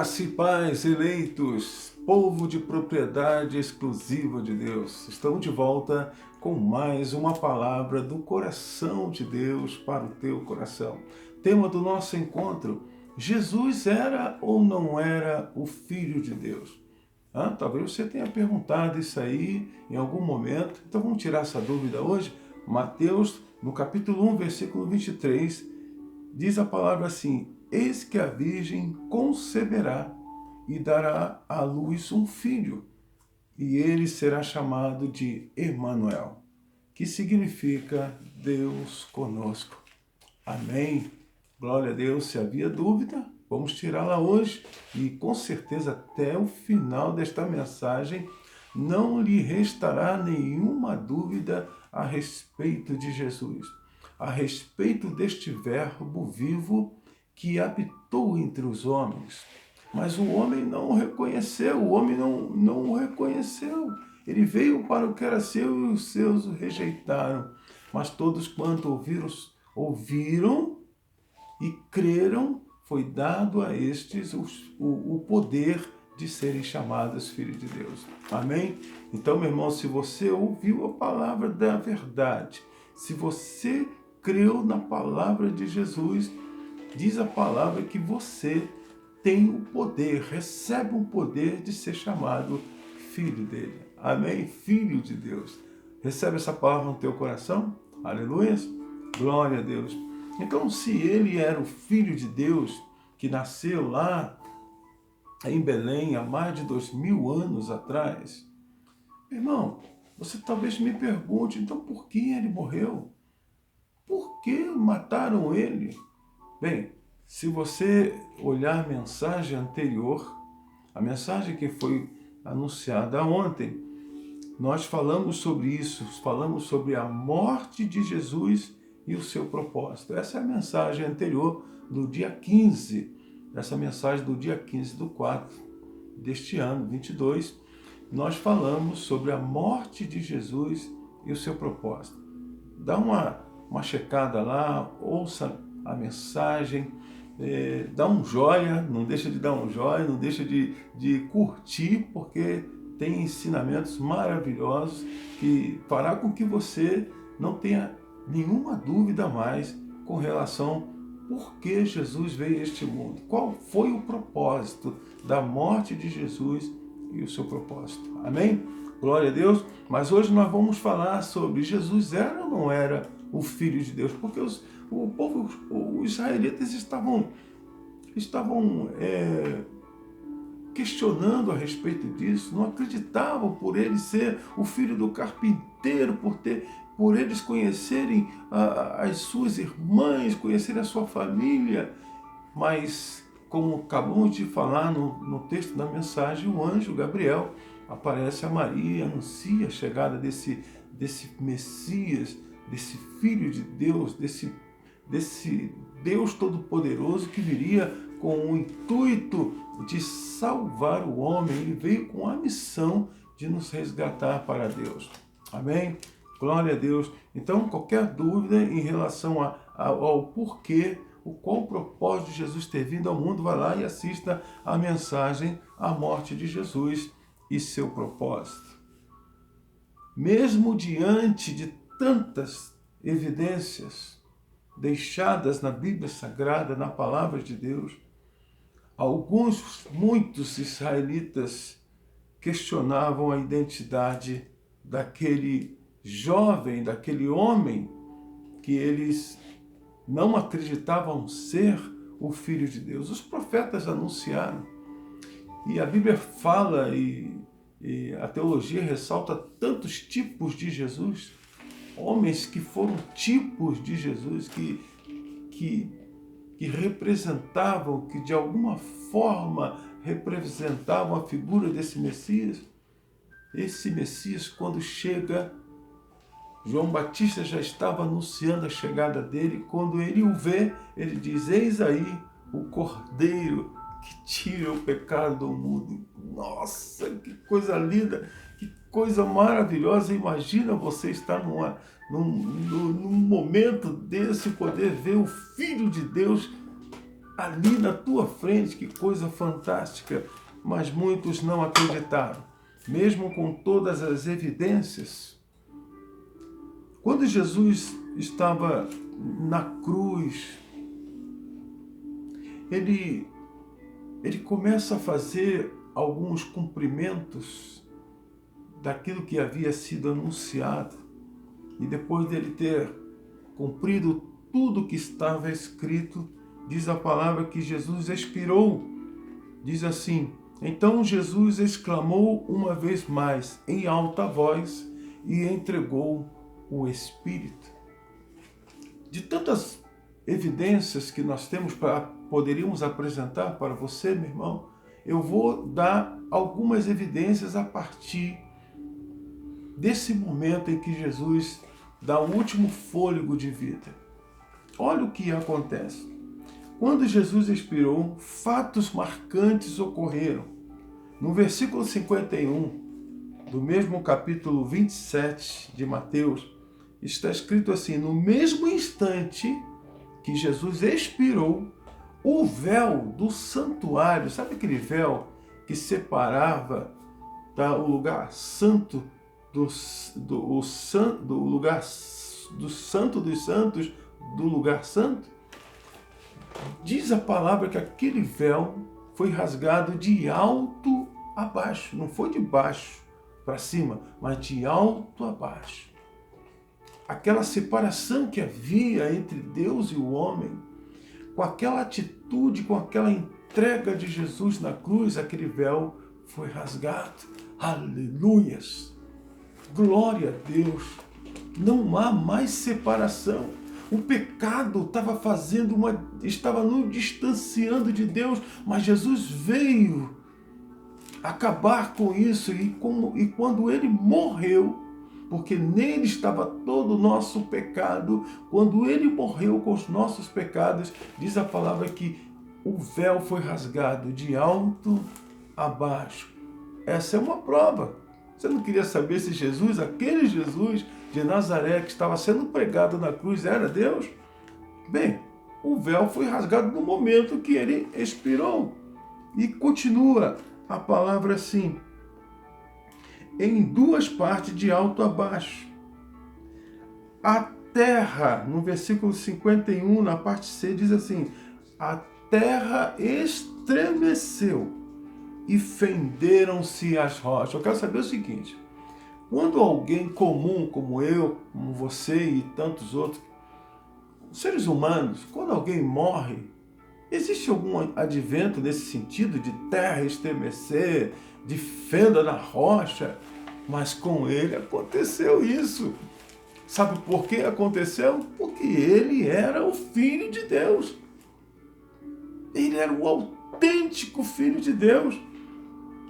Graça e paz, eleitos, povo de propriedade exclusiva de Deus. Estamos de volta com mais uma palavra do coração de Deus para o teu coração. Tema do nosso encontro: Jesus era ou não era o Filho de Deus? Talvez você tenha perguntado isso aí em algum momento, então vamos tirar essa dúvida hoje. Mateus, no capítulo 1, versículo 23, diz a palavra assim: eis que a Virgem conceberá e dará à luz um filho, e ele será chamado de Emanuel, que significa Deus conosco. Amém. Glória a Deus. Se havia dúvida, vamos tirá-la hoje, e com certeza até o final desta mensagem não lhe restará nenhuma dúvida a respeito de Jesus, a respeito deste verbo vivo que habitou entre os homens. Mas o homem não o reconheceu, o homem não o reconheceu. Ele veio para o que era seu e os seus o rejeitaram. Mas todos quanto ouviram e creram, foi dado a estes o poder de serem chamados filhos de Deus. Amém? Então, meu irmão, se você ouviu a palavra da verdade, se você creu na palavra de Jesus, diz a palavra que você tem o poder, recebe o poder de ser chamado filho dele. Amém? Filho de Deus. Recebe essa palavra no teu coração? Aleluia. Glória a Deus. Então, se ele era o Filho de Deus, que nasceu lá em Belém há mais de 2000 anos atrás, irmão, você talvez me pergunte, então por que ele morreu? Por que mataram ele? Bem, se você olhar a mensagem anterior, a mensagem que foi anunciada ontem, nós falamos sobre isso, falamos sobre a morte de Jesus e o seu propósito. Essa é a mensagem anterior do dia 15, essa mensagem do dia 15 do 4 deste ano, 22, nós falamos sobre a morte de Jesus e o seu propósito. Dá uma checada lá, ouça a mensagem, dá um joia, não deixa de dar um joia, não deixa de curtir, porque tem ensinamentos maravilhosos que fará com que você não tenha nenhuma dúvida mais com relação por que Jesus veio a este mundo. Qual foi o propósito da morte de Jesus e o seu propósito. Amém? Glória a Deus. Mas hoje nós vamos falar sobre Jesus era ou não era o Filho de Deus, porque os israelitas estavam questionando a respeito disso, não acreditavam por ele ser o filho do carpinteiro, por eles conhecerem as suas irmãs, conhecerem a sua família. Mas, como acabamos de falar no texto da mensagem, o anjo Gabriel aparece a Maria, anuncia a chegada desse Messias, desse Filho de Deus, desse Deus Todo-Poderoso que viria com o intuito de salvar o homem. Ele veio com a missão de nos resgatar para Deus. Amém? Glória a Deus. Então, qualquer dúvida em relação ao porquê, qual o propósito de Jesus ter vindo ao mundo, vai lá e assista a mensagem, a morte de Jesus e seu propósito. Mesmo diante de tantas evidências deixadas na Bíblia Sagrada, na Palavra de Deus, muitos israelitas questionavam a identidade daquele jovem, daquele homem que eles não acreditavam ser o Filho de Deus. Os profetas anunciaram, e a Bíblia fala, e a teologia ressalta tantos tipos de Jesus, homens que foram tipos de Jesus, que representavam, que de alguma forma representavam a figura desse Messias. Esse Messias, quando chega, João Batista já estava anunciando a chegada dele. Quando ele o vê, ele diz: eis aí o Cordeiro que tira o pecado do mundo. Nossa, que coisa linda, que coisa maravilhosa. Imagina você estar num momento desse, poder ver o Filho de Deus ali na tua frente, que coisa fantástica, mas muitos não acreditaram, mesmo com todas as evidências. Quando Jesus estava na cruz, ele começa a fazer alguns cumprimentos daquilo que havia sido anunciado. E depois dele ter cumprido tudo que estava escrito, diz a palavra que Jesus expirou. Diz assim: então Jesus exclamou uma vez mais, em alta voz, e entregou o Espírito. De tantas evidências que nós temos poderíamos apresentar para você, meu irmão, eu vou dar algumas evidências a partir desse momento em que Jesus dá o último fôlego de vida. Olha o que acontece. Quando Jesus expirou, fatos marcantes ocorreram. No versículo 51, do mesmo capítulo 27 de Mateus, está escrito assim: no mesmo instante que Jesus expirou, o véu do santuário, sabe aquele véu que separava o lugar santo do lugar do santo dos santos do lugar santo? Diz a palavra que aquele véu foi rasgado de alto a baixo, não foi de baixo para cima, mas de alto a baixo. Aquela separação que havia entre Deus e o homem, com aquela atitude, com aquela entrega de Jesus na cruz, aquele véu foi rasgado. Aleluias! Glória a Deus! Não há mais separação. O pecado estava nos distanciando de Deus, mas Jesus veio acabar com isso, e quando ele morreu, porque nele estava todo o nosso pecado, quando ele morreu com os nossos pecados, diz a palavra que o véu foi rasgado de alto a baixo. Essa é uma prova. Você não queria saber se Jesus, aquele Jesus de Nazaré que estava sendo pregado na cruz, era Deus? Bem, o véu foi rasgado no momento que ele expirou. E continua a palavra assim: em duas partes de alto a baixo. A terra, no versículo 51, na parte C, diz assim: a terra estremeceu e fenderam-se as rochas. Eu quero saber o seguinte: quando alguém comum como eu, como você e tantos outros seres humanos, quando alguém morre, existe algum advento nesse sentido de terra estremecer, de fenda na rocha? Mas com ele aconteceu isso. Sabe por que aconteceu? Porque ele era o Filho de Deus. Ele era o autêntico Filho de Deus,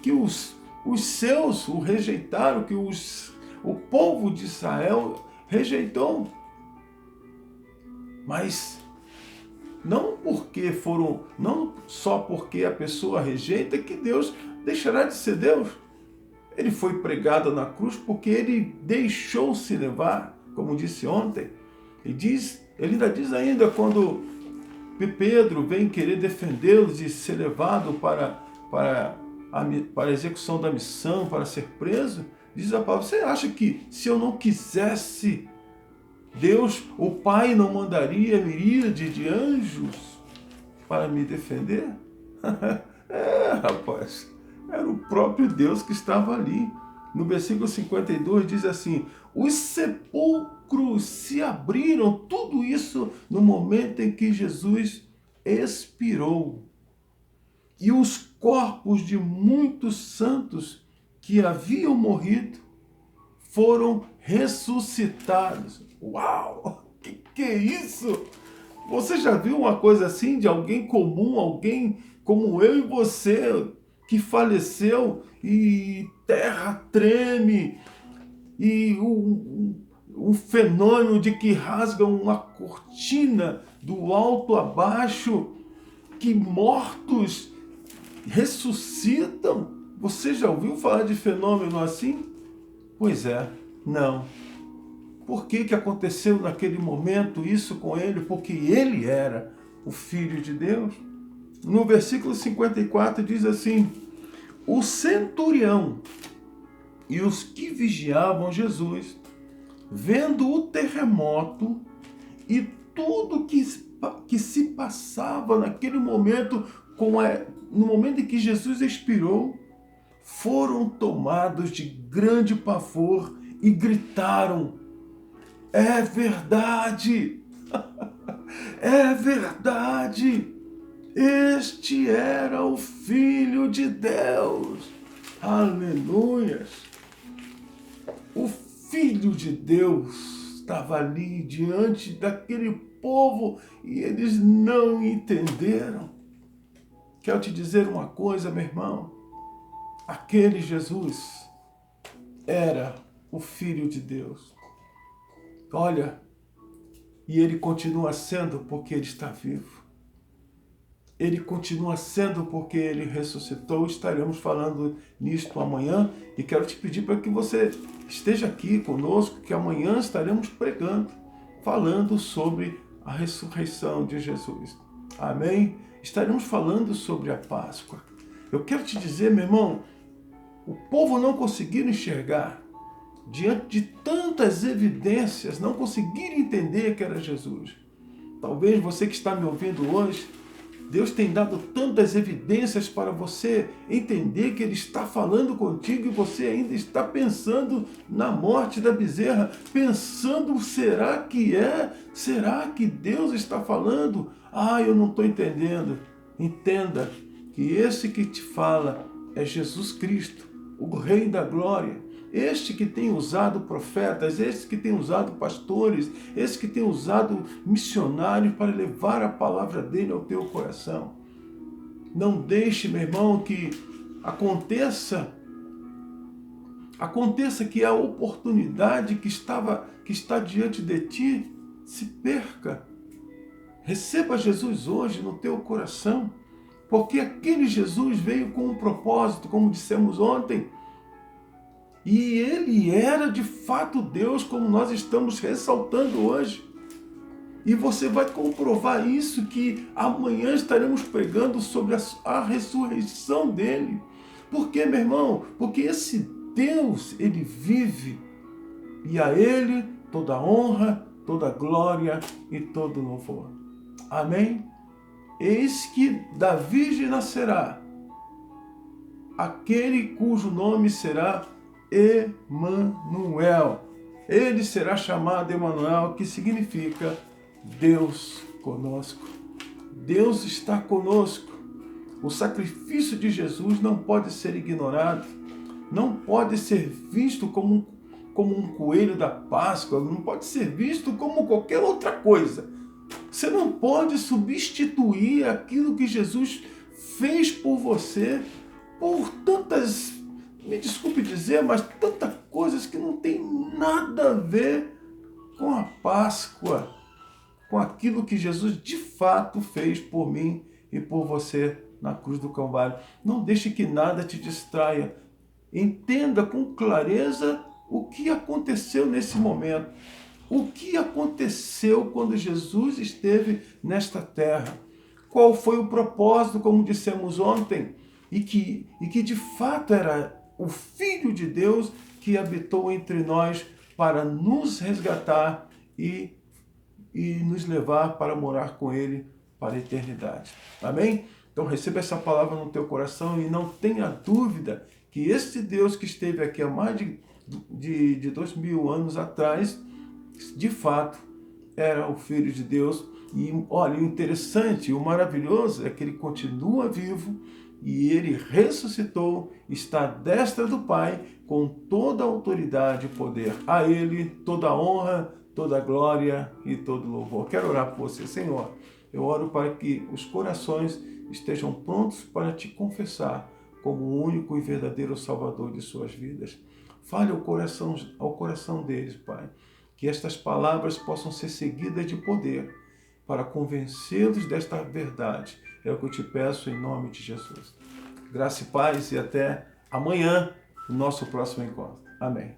que os seus o rejeitaram, que o povo de Israel rejeitou. Mas não só porque a pessoa rejeita que Deus deixará de ser Deus. Ele foi pregado na cruz porque ele deixou-se levar, como disse ontem. Ele ainda diz ainda, Pedro vem querer defendê-los de ser levado para a execução da missão, para ser preso, diz a palavra: você acha que se eu não quisesse, Deus, o Pai, não mandaria miríade de anjos para me defender? Rapaz, era o próprio Deus que estava ali. No versículo 52 diz assim: os sepulcros se abriram, tudo isso no momento em que Jesus expirou. E os corpos de muitos santos que haviam morrido foram ressuscitados. Uau! Que é isso? Você já viu uma coisa assim de alguém comum, alguém como eu e você, que faleceu e terra treme, e um fenômeno de que rasga uma cortina do alto a baixo, que mortos ressuscitam? Você já ouviu falar de fenômeno assim? Pois é, não. Por que aconteceu naquele momento isso com ele? Porque ele era o Filho de Deus. no versículo 54 diz assim: o centurião e os que vigiavam Jesus, vendo o terremoto e tudo que se passava naquele momento, no momento em que Jesus expirou, foram tomados de grande pavor e gritaram: é verdade! É verdade! Este era o Filho de Deus! Aleluias! O Filho de Deus estava ali diante daquele povo e eles não entenderam. Quero te dizer uma coisa, meu irmão. Aquele Jesus era o Filho de Deus. Olha, e ele continua sendo porque ele está vivo. Ele continua sendo porque ele ressuscitou. Estaremos falando nisto amanhã e quero te pedir para que você esteja aqui conosco, que amanhã estaremos pregando, falando sobre a ressurreição de Jesus. Amém? Estaremos falando sobre a Páscoa. Eu quero te dizer, meu irmão, o povo não conseguiram enxergar, diante de tantas evidências, não conseguiram entender que era Jesus. Talvez você que está me ouvindo hoje, Deus tem dado tantas evidências para você entender que Ele está falando contigo e você ainda está pensando na morte da bezerra, pensando, será que é? Será que Deus está falando? Ah, eu não estou entendendo. Entenda que esse que te fala é Jesus Cristo, o Rei da Glória. Este que tem usado profetas, este que tem usado pastores, este que tem usado missionários para levar a palavra dele ao teu coração. Não deixe, meu irmão, que aconteça que a oportunidade que está diante de ti se perca. Receba Jesus hoje no teu coração, porque aquele Jesus veio com um propósito, como dissemos ontem. E ele era de fato Deus, como nós estamos ressaltando hoje. E você vai comprovar isso, que amanhã estaremos pregando sobre a ressurreição dele. Por quê, meu irmão? Porque esse Deus, ele vive. E a ele toda honra, toda glória e todo louvor. Amém? Eis que da Virgem nascerá aquele cujo nome será Emanuel. Ele será chamado Emanuel, que significa Deus conosco. Deus está conosco. O sacrifício de Jesus não pode ser ignorado, não pode ser visto como um coelho da Páscoa, não pode ser visto como qualquer outra coisa. Você não pode substituir aquilo que Jesus fez por você por tantas, me desculpe dizer, mas tantas coisas que não tem nada a ver com a Páscoa, com aquilo que Jesus de fato fez por mim e por você na cruz do Calvário. Não deixe que nada te distraia. Entenda com clareza o que aconteceu nesse momento. O que aconteceu quando Jesus esteve nesta terra? Qual foi o propósito, como dissemos ontem? E que de fato era o Filho de Deus que habitou entre nós para nos resgatar e nos levar para morar com Ele para a eternidade. Amém? Então receba essa palavra no teu coração e não tenha dúvida que este Deus que esteve aqui há mais de 2000 anos atrás, de fato, era o Filho de Deus. E olha, o interessante, o maravilhoso é que ele continua vivo e ele ressuscitou, está à destra do Pai com toda a autoridade e poder. A ele toda a honra, toda a glória e todo louvor. Quero orar por você, Senhor. Eu oro para que os corações estejam prontos para te confessar como o único e verdadeiro Salvador de suas vidas. Fale ao coração deles, Pai, que estas palavras possam ser seguidas de poder para convencê-los desta verdade. É o que eu te peço em nome de Jesus. Graça e paz e até amanhã, no nosso próximo encontro. Amém.